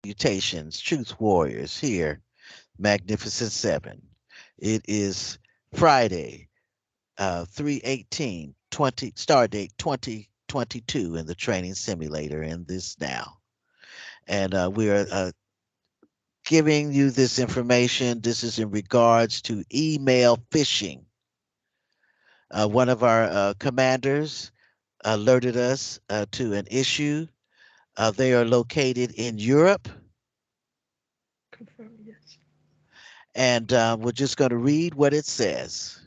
Salutations, truth warriors here, Magnificent Seven. It is Friday, 3/18/20, star date 2022 in the training simulator in this now. And we are giving you this information. This is in regards to email phishing. One of our commanders alerted us to an issue. They are located in Europe. Confirm, yes. And we're just going to read what it says.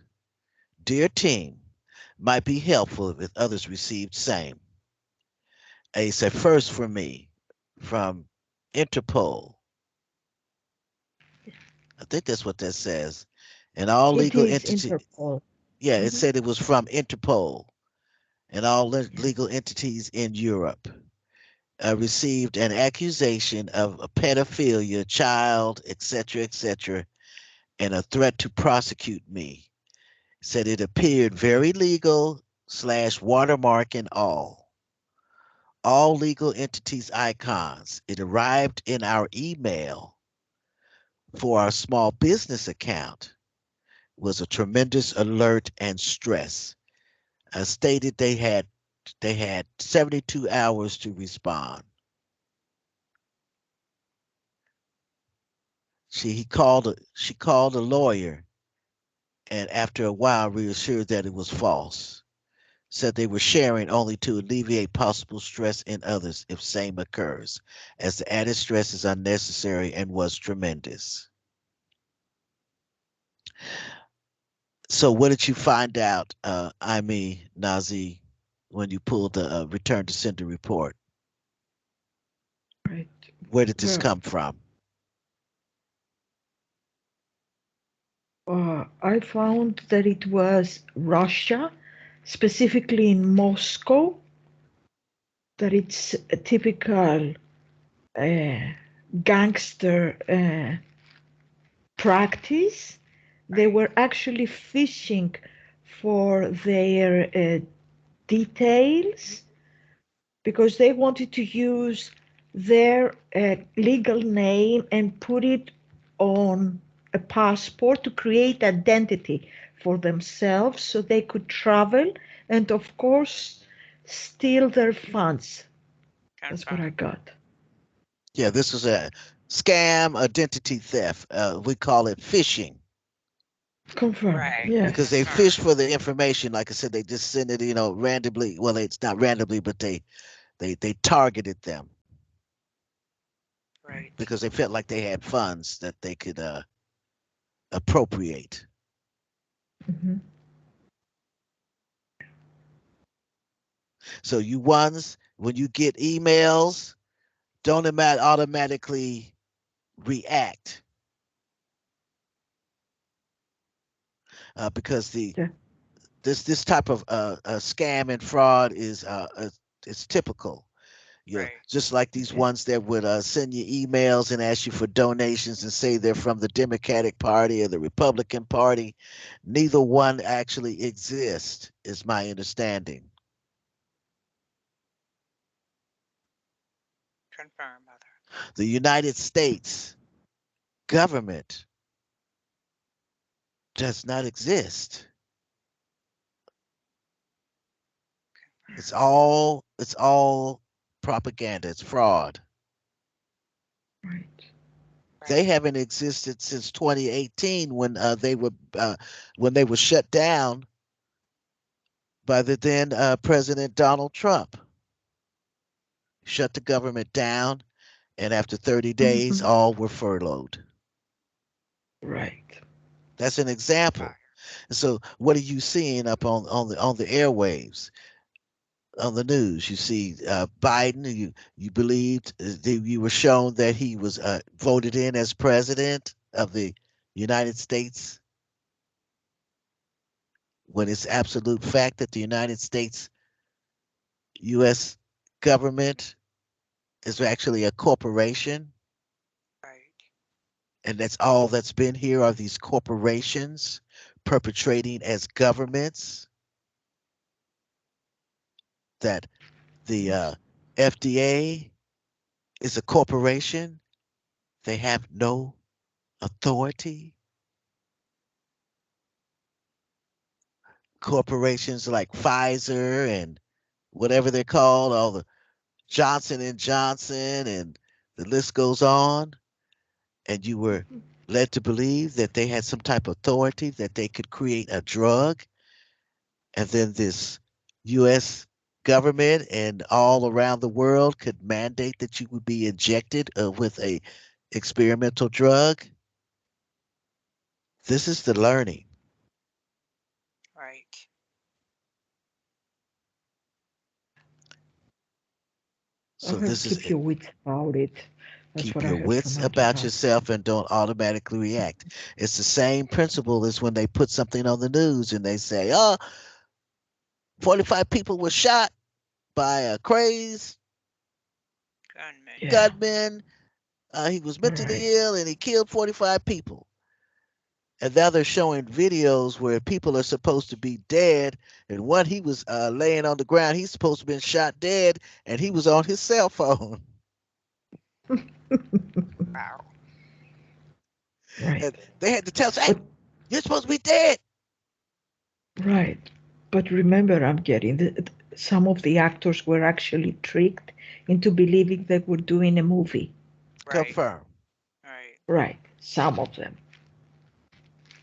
Dear team, might be helpful if others received same. It's a first for me from Interpol. I think that's what that says. And all It legal is entity, Interpol. yeah, it Hmm. said it was from Interpol and all Yeah. legal entities in Europe. Received an accusation of a pedophilia, child, etc., and a threat to prosecute me. Said it appeared very legal slash watermark and all legal entities icons. It arrived in our email for our small business account. Was a tremendous alert and stress. I stated they had 72 hours to respond. She called a lawyer and after a while reassured that it was false. Said they were sharing only to alleviate possible stress in others if same occurs, as the added stress is unnecessary and was tremendous. So what did you find out, Nazi, when you pulled the return to sender report? Right. Where did this Well, come from? I found that it was Russia, specifically in Moscow, that it's a typical uh, gangster practice. They were actually fishing for their details because they wanted to use their legal name and put it on a passport to create identity for themselves so they could travel and, of course, steal their funds. That's what I Confirm. got. Yeah, this was a scam identity theft. We call it phishing Confirm. Right. because Yes. they fish Confirm. for the information. Like I said, they just send it, randomly. Well, it's not randomly, but they targeted them Right. because they felt like they had funds that they could appropriate. Mhm. So you ones, when you get emails, don't automatically react because the Yeah. this type of scam and fraud is typical. Yeah, Right. just like these Okay. ones that would send you emails and ask you for donations and say they're from the Democratic Party or the Republican Party. Neither one actually exists, is my understanding. Confirm, mother. The United States government does not exist. It's all propaganda. It's fraud. Right. They Right. haven't existed since 2018 when they were shut down by the then President Donald Trump. Shut the government down, and after 30 days, Mhm. all were furloughed. Right. That's an example. Fire. So, what are you seeing up on the airwaves, on the news? You see Biden. You believed that you were shown that he was voted in as president of the United States when it's absolute fact that the United States U.S. government is actually a corporation, Right. and that's all that's been here are these corporations perpetrating as governments. That the Yes. FDA is a corporation, They have no authority. Corporations like Pfizer and whatever they're called, all the Johnson and Johnson, and the list goes on. And you were led to believe that they had some type of authority that they could create a drug, and then this U.S. government and all around the world could mandate that you would be injected with a experimental drug. This is the learning. Right. So this is Keep your wits about it. That's keep what I your heard from wits about Adonai. yourself and don't automatically react. It's the same principle as when they put something on the news and they say, oh, 45 people were shot by a crazed Gunman. Yeah, gunman. He was right. mentally ill and he killed 45 people. And now they're showing videos where people are supposed to be dead. And one, he was laying on the ground. He's supposed to have been shot dead and he was on his cell phone. Wow. Right. And they had to tell us, hey, But you're supposed to be dead. right. But remember, I'm getting some of the actors were actually tricked into believing they were doing a movie. Right. Confirm. Right. Right. Some of them.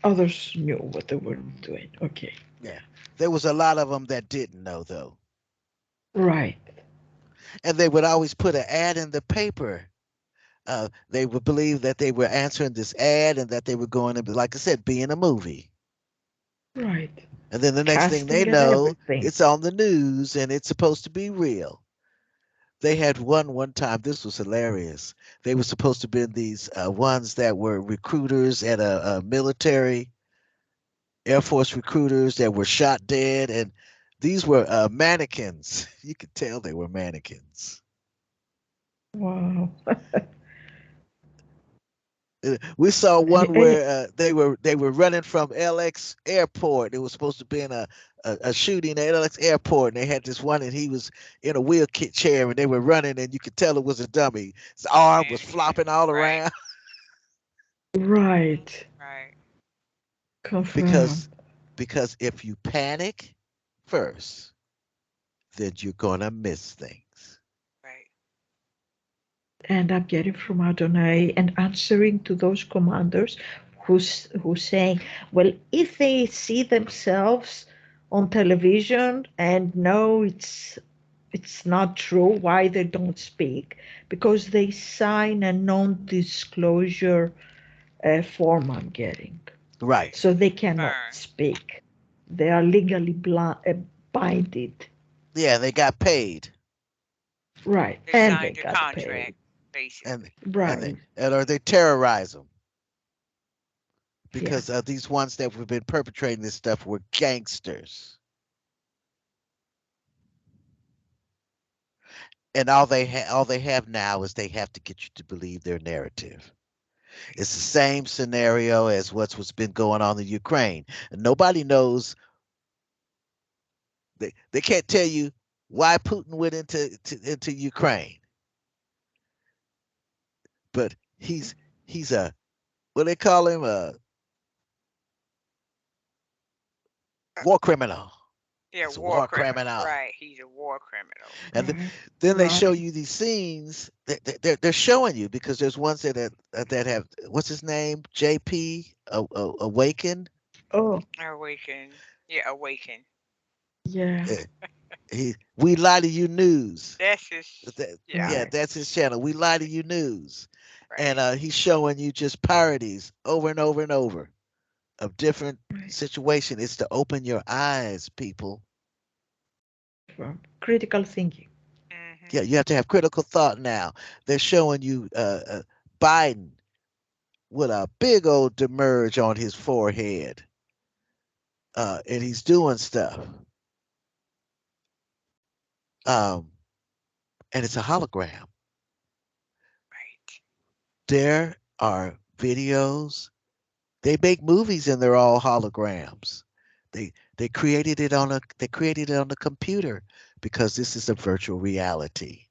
Others knew what they were doing. Okay. Yeah. There was a lot of them that didn't know, though. Right. And they would always put an ad in the paper. They would believe that they were answering this ad and that they were going to be, like I said, be in a movie. Right. And then the next thing they Casting and know, everything. it's on the news and it's supposed to be real. They had one time. This was hilarious. They were supposed to be these ones that were recruiters at a military Air Force recruiters that were shot dead, and these were mannequins. You could tell they were mannequins. Wow. We saw and, one and where they were running from LX Airport. It was supposed to be in a shooting at LX Airport, and they had this one, and he was in a wheelchair, and they were running, and you could tell it was a dummy. His arm was Mannequin. flopping all Right. around right. Right. Confirm. because because if you panic first, then you're gonna miss things. Right. And I'm getting from Adonai and answering to those commanders who's saying, well, if they see themselves on television and know it's not true, why they don't speak? Because they sign a non-disclosure form. I'm getting, Right. so they cannot Confirm. speak. They are legally binded, Yeah, they got paid, right? They And they signed a got paid, contract, basically. and right? or they terrorize them Yeah. because these ones that have been perpetrating this stuff were gangsters, and all they have now is they have to get you to believe their narrative. It's the same scenario as what's been going on in Ukraine. And nobody knows. They can't tell you why Putin went into Ukraine, but he's a what they call him, a Uh, war criminal. Yeah, He's a war war criminal. criminal. Right. He's a war criminal. And Right, then they show right. you these scenes. They're showing you because there's ones that have what's his name, JP Awaken. Oh, Awaken. Yeah, awaken. yeah, Eh, we lie to you news. That's his. Yeah. Yeah, right, that's his channel. We lie to you news, and Right. he's showing you just parodies over and over and over of different right. situations. It's to open your eyes, people. From critical thinking. Mm-hmm. Yeah, you have to have critical thought now. They're showing you Biden with a big old demerge on his forehead, and he's doing stuff. Um, and it's a hologram. Right. There are videos. They make movies and they're all holograms. They created it on the computer because this is a virtual reality.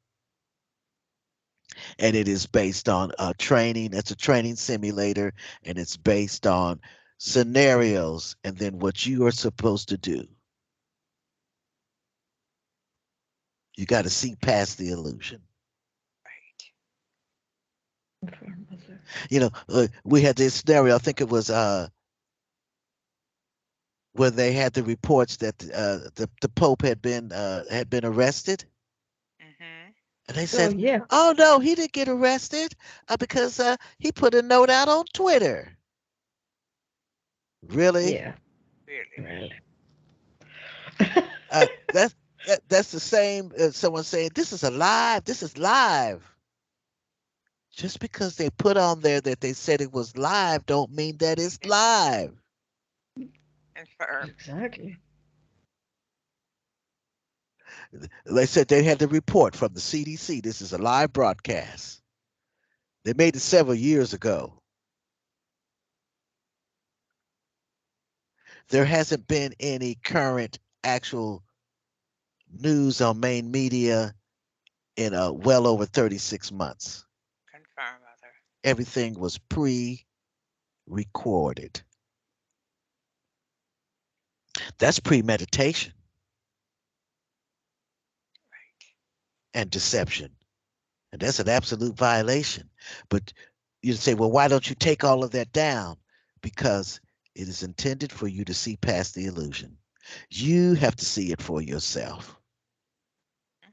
And it is based on training. It's a training simulator, and it's based on scenarios, and then what you are supposed to do. You got to see past the illusion. Right. We had this scenario. I think it was where they had the reports that the Pope had been arrested, Mm-hmm. and they Oh said, yeah, "Oh no, he didn't get arrested because he put a note out on Twitter." Really? yeah, Really. really. Uh, that's that's the same as someone saying, "This is alive. This is live." Just because they put on there that they said it was live, don't mean that it's live. Confirm. Exactly. They said they had the report from the CDC. This is a live broadcast. They made it several years ago. There hasn't been any current actual news on main media in well over 36 months. Confirm, mother. Everything was pre-recorded. That's premeditation Right. and deception. And that's an absolute violation. But you say, well, why don't you take all of that down? Because it is intended for you to see past the illusion. You have to see it for yourself. Mm.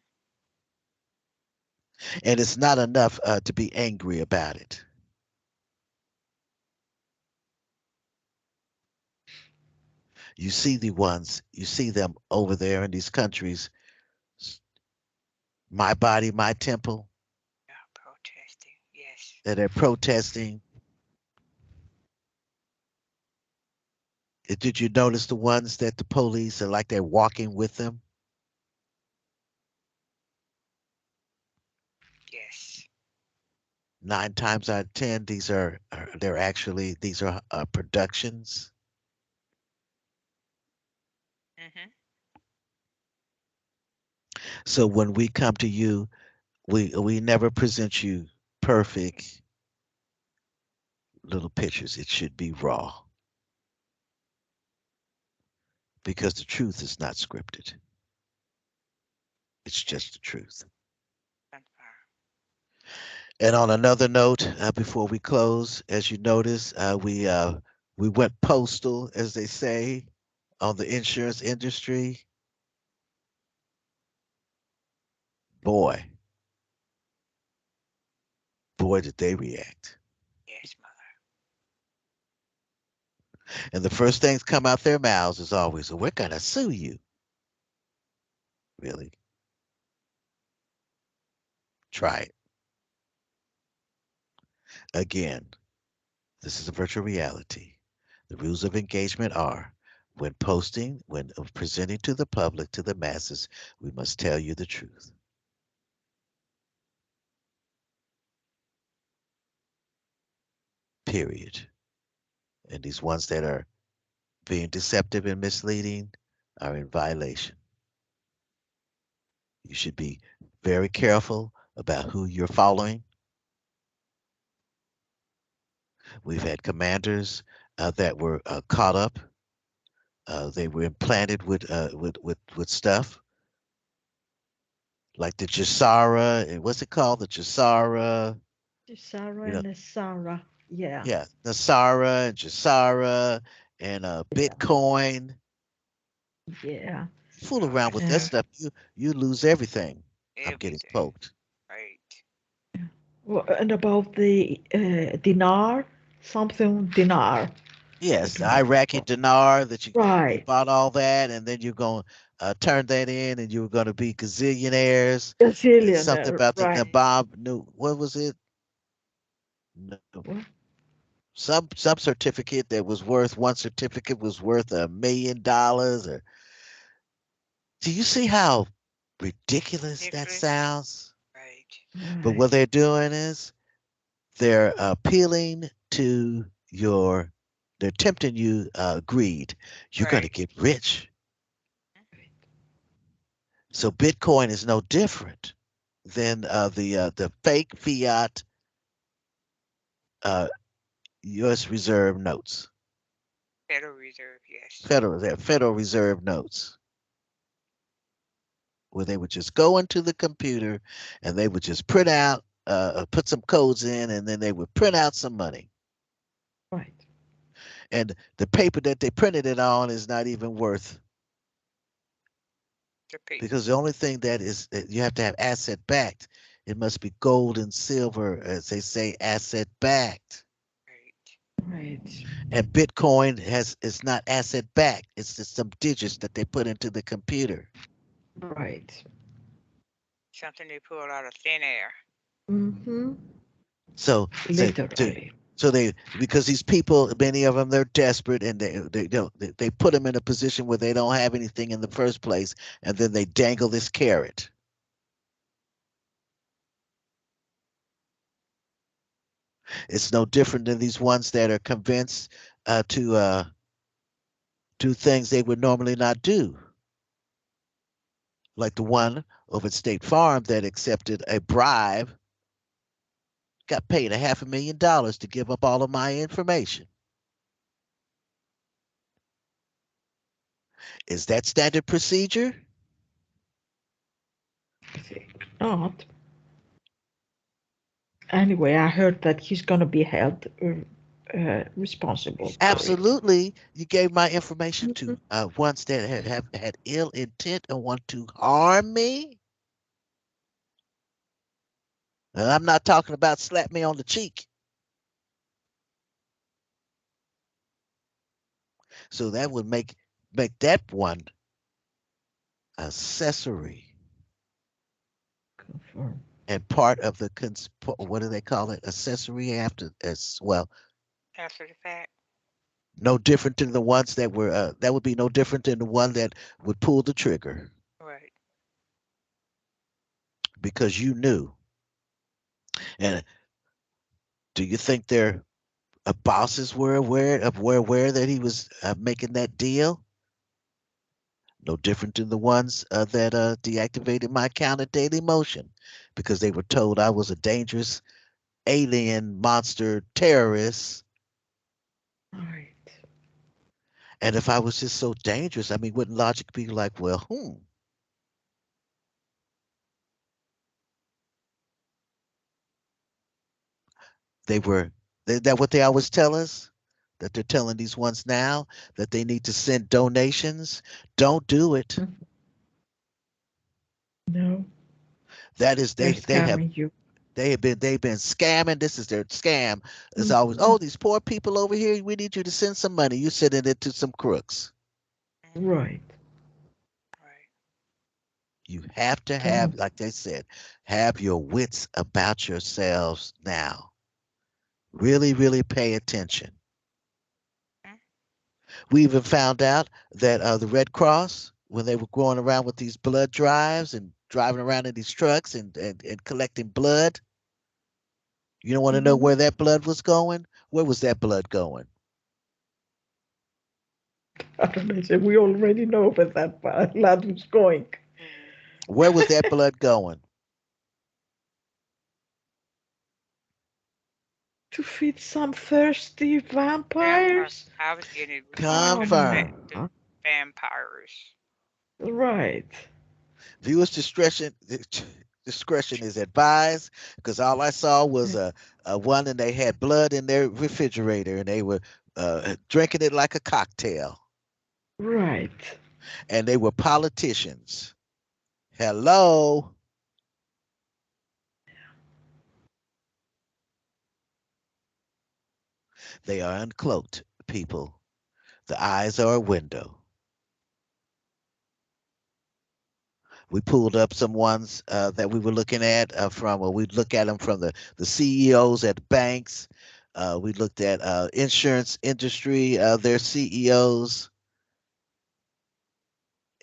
And it's not enough to be angry about it. You see them over there in these countries, my body, my temple, Yeah, protesting. Yes. that are protesting. Did you notice the ones that the police are like they're walking with them? Yes. 9 times out of 10, they're actually these are productions. Mm-hmm. So when we come to you, we never present you perfect little pictures. It should be raw because the truth is not scripted. It's Yes. just the truth. Confirm. And on another note, before we close, as you notice, we went postal, as they say, on the insurance industry. Boy, boy, did they react. Yes, mother. And the first things come out their mouths is always, "Well, we're gonna sue you." Really? Try it. Again, this is a virtual reality. The rules of engagement are when posting, when presenting to the public, to the masses, we must tell you the truth. Period. And these ones that are being deceptive and misleading are in violation. You should be very careful about who you're following. We've had commanders that were caught up. They were implanted with stuff like the Jasara. What's it called? The Jasara. Sarah You know, and Sarah. Yeah, yeah, Nasara and Jasara and yeah, Bitcoin. yeah. You fool Oh, around with that's that Uh, stuff, you lose everything. I'm getting everything. poked. Right. well, and about the dinar, something dinar. I Yes, the don't Iraqi remember. dinar that you Right, bought all that, and then you're going to turn that in, and you were going to be gazillionaires. And something Brazilian. about the Right. Nabob. No, what was it? No, Well, some certificate that was worth one certificate was worth $1 million. Or do you see how ridiculous that Ridiculous. sounds? Right. But right. what they're doing is they're appealing to your, they're tempting you greed. You're going to Right. get rich. So Bitcoin is no different. than the fake fiat uh, U.S. Reserve notes, Federal Reserve, yes. Federal Reserve notes, where they would just go into the computer and they would just print out, put some codes in, and then they would print out some money. Right. And the paper that they printed it on is not even worth, The paper. because the only thing that is that you have to have asset backed. It must be gold and silver, as they say, asset backed. Right. Right. And Bitcoin has it's not asset backed. It's just some digits that they put into the computer. Right. Something they pull out of thin air. Mm-hmm. So Literally. so they because these people, many of them, they're desperate, and they put them in a position where they don't have anything in the first place, and then they dangle this carrot. It's no different than these ones that are convinced to do things they would normally not do, like the one over at State Farm that accepted a bribe, got paid $500,000 to give up all of my information. Is that standard procedure? I think not. Anyway, I heard that he's going to be held responsible for it. Absolutely. You gave my information Mhm. to ones that have had ill intent and want to harm me. And I'm not talking about slap me on the cheek. So that would make that one accessory Confirm. and part of the what do they call it? Accessory after as well. After the fact. No different than the ones that were that would be no different than the one that would pull the trigger Right. because you knew. And do you think their bosses were aware that he was making that deal? No different than the ones that deactivated my account at Daily Motion because they were told I was a dangerous alien monster terrorist. Right. And if I was just so dangerous, I mean, wouldn't logic be like, well, they were, that what they always tell us? That they're telling these ones now that they need to send donations? Don't do it. Mhm. No, That is, they're they have scamming you. they've been scamming. This is their scam. It's always, Mhm. oh, these poor people over here, we need you to send some money. You sending it to some crooks. Mm-hmm. Right. Right. You have to Oh, have, like they said, have your wits about yourselves now. Really, really pay attention. Mm-hmm. We even found out that the Red Cross, when they were going around with these blood drives and driving around in these trucks and collecting blood, you don't want to know mhm. where that blood was going? Where was that blood going? I don't know. So we already know where that lad was going. Where was that blood going? To feed some thirsty Vampire. vampires? I was getting it was going to Confirm. the vampires. Right. Viewers discretion is advised because all I saw was a one and they had blood in their refrigerator and they were drinking it like a cocktail Right. and they were politicians. Hello. They are uncloaked people. The eyes are a window. We pulled up some ones that we were looking at we look at them from the CEOs at banks. We looked at insurance industry, their CEOs,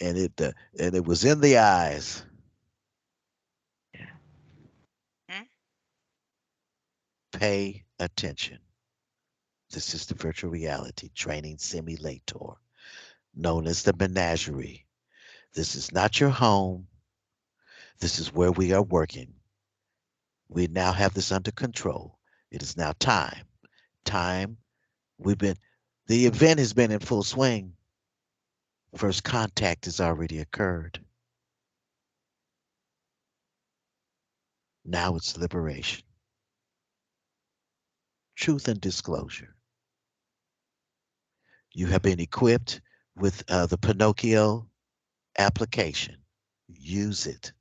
and it was in the eyes. Yeah. Hmm? Pay attention. This is the virtual reality training simulator known as the menagerie. This is not your home. This is where we are working. We now have this under control. It is now time. Time. We've been, the event has been in full swing. First contact has already occurred. Now it's liberation, truth, and disclosure. You have been equipped with the Pinocchio application. Use it.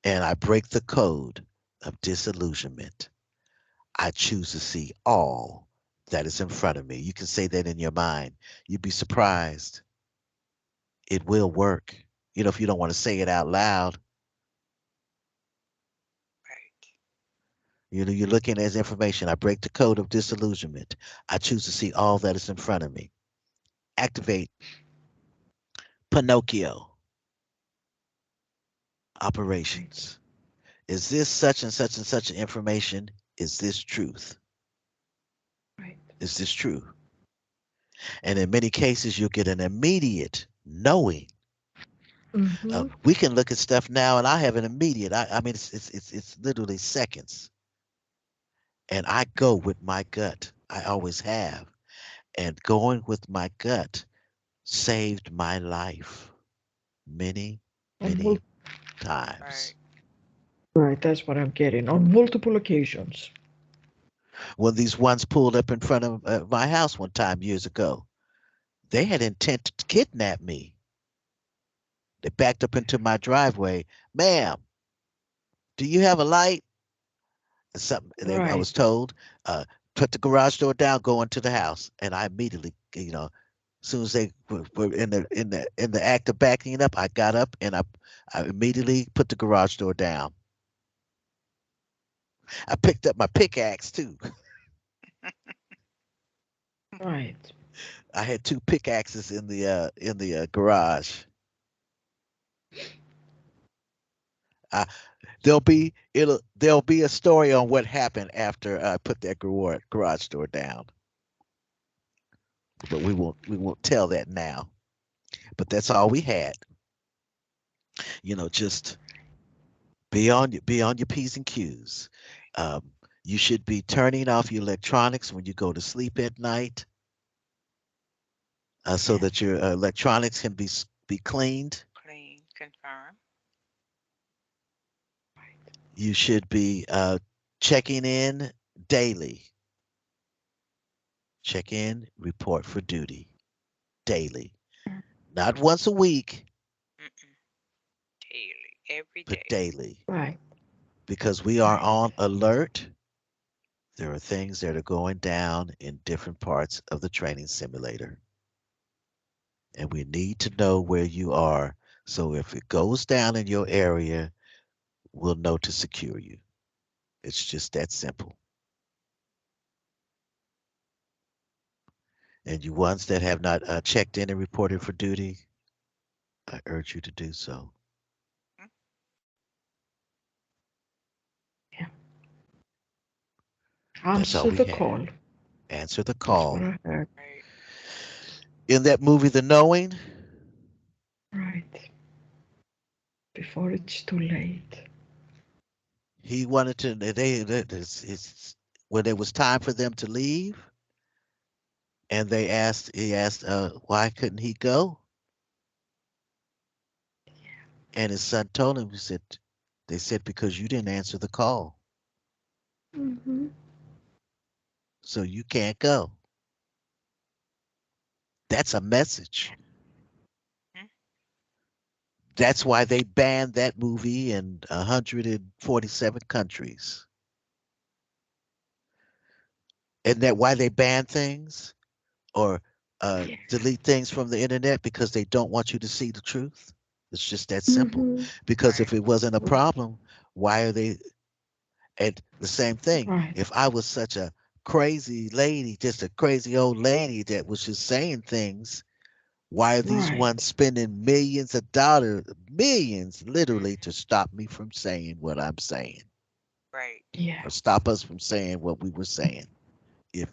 And I break the code of disillusionment. I choose to see all that is in front of me. You can say that in your mind. You'd be surprised. It will work. You know, if you don't want to say it out loud, Right. you know, you're looking at information. I break the code of disillusionment. I choose to see all that is in front of me. Activate Pinocchio Right. operations. Is this such and such and such information? Is this truth? Right. Is this true? And in many cases, you'll get an immediate knowing. Mm-hmm. We can look at stuff now, and I have an immediate. I mean, it's literally seconds, and I go with my gut. I always have, and going with my gut saved my life many, On many Right. times. right, that's what I'm getting on multiple occasions. When these ones pulled up in front of my house one time years ago, they had intent to kidnap me. They backed up into my driveway. Ma'am, do you have a light? Something I Right. was told, put the garage door down, go into the house, and I immediately, you know, as soon as they were in the act of backing it up, I got up and I immediately put the garage door down. I picked up my pickaxe too. Right. I had two pickaxes in the garage. Uh, there'll be a story on what happened after I put that garage door down, but we won't tell that now. But that's all we had. You know, just be on your P's and Q's. Um, you should be turning off your electronics when you go to sleep at night, so Yes. that your electronics can be cleaned. Clean. Confirm. You should be checking in daily. Check in, report for duty daily, not once a week, Mm-mm. Daily. Every but day. daily, Right. because we are Right. on alert. There are things that are going down in different parts of the training simulator, and we need to know where you are. So if it goes down in your area, we'll know to secure you. It's just that simple. And you ones that have not checked in and reported for duty, I urge you to do so. Mm. Yeah. That's all Answer we the have. call. Answer the That's what call. I heard. Right. In that movie, The Knowing, Right. Before it's too late. he wanted to. When it was time for them to leave, and he asked, why couldn't he go? And his son told him, he said, they said, because you didn't answer the call, Mm-hmm. so you can't go. That's a message. Mm. That's why they banned that movie in 147 countries. Isn't that why they ban things or Yeah. delete things from the internet? Because they don't want you to see the truth. It's just that simple. Mm-hmm. Because Right. if it wasn't a Right. problem, why are they? And the same thing, Right. if I was such a crazy lady, just a crazy old lady that was just saying things, why are these ones Right. spending millions of dollars, millions literally, Mm-hmm. to stop me from saying what I'm saying Right. Yeah. or stop us from saying what we were saying? If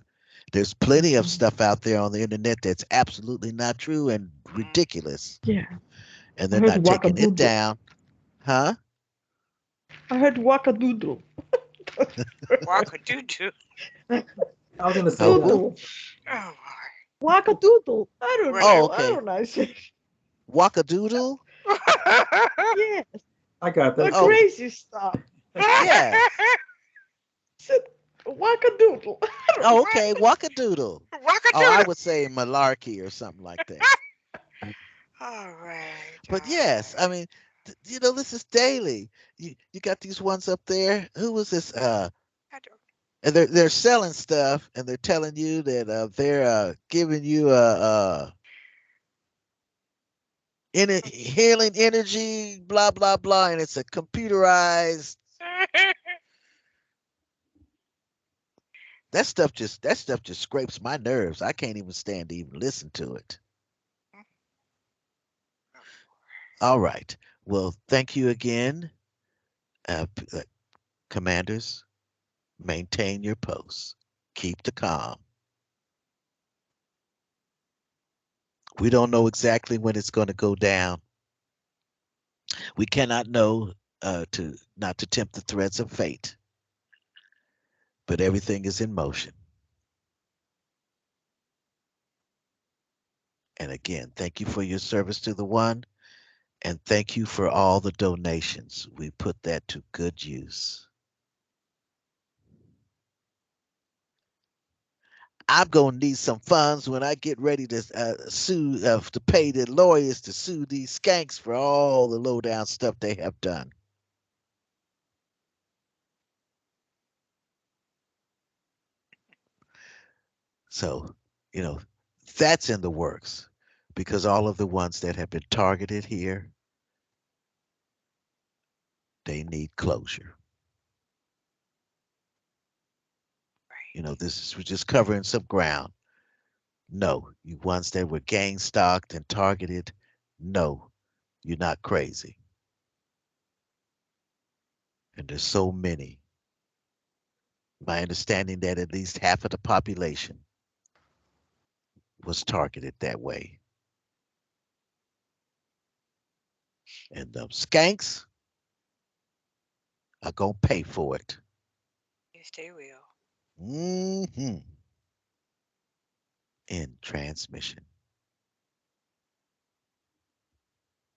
there's plenty of Mm-hmm. stuff out there on the internet that's absolutely not true and Mm. ridiculous, Yeah. and I they're heard not taking it Wakabudo. down. Huh? I heard wackadoodle. Walk a doo doo. I was gonna say Oh, that. who? Doodle. Oh, Wackadoodle. I don't what a. Oh, know. I okay. don't know. I say, Wackadoodle? yes, I got the that Oh, too. crazy stuff. yes. Said wackadoodle. I don't Oh, know. okay. Wackadoodle. Walk a Oh, I doo would say malarkey or something like that. All right, But all yes, I right. mean, this is daily. You got these ones up there. Who was this? I don't. And they're selling stuff, and they're telling you that they're giving you healing energy, blah blah blah, and it's a computerized. That stuff just scrapes my nerves. I can't even stand to even listen to it. All right. Well, thank you again, commanders. Maintain your posts. Keep the calm. We don't know exactly when it's going to go down. We cannot know to not to tempt the threads of fate, but everything is in motion. And again, thank you for your service to the one, and thank you for all the donations. We put that to good use. I'm gonna need some funds when I get ready to sue to pay the lawyers to sue these skanks for all the low down stuff they have done. So, you know, that's in the works because all of the ones that have been targeted here, they need closure. Right. This is we're just covering some ground. No, you ones that were gang stalked and targeted, no, you're not crazy. And there's so many. My understanding that at least half of the population was targeted that way. And the skanks are gonna pay for it. Yes, they will. Hmm. In transmission.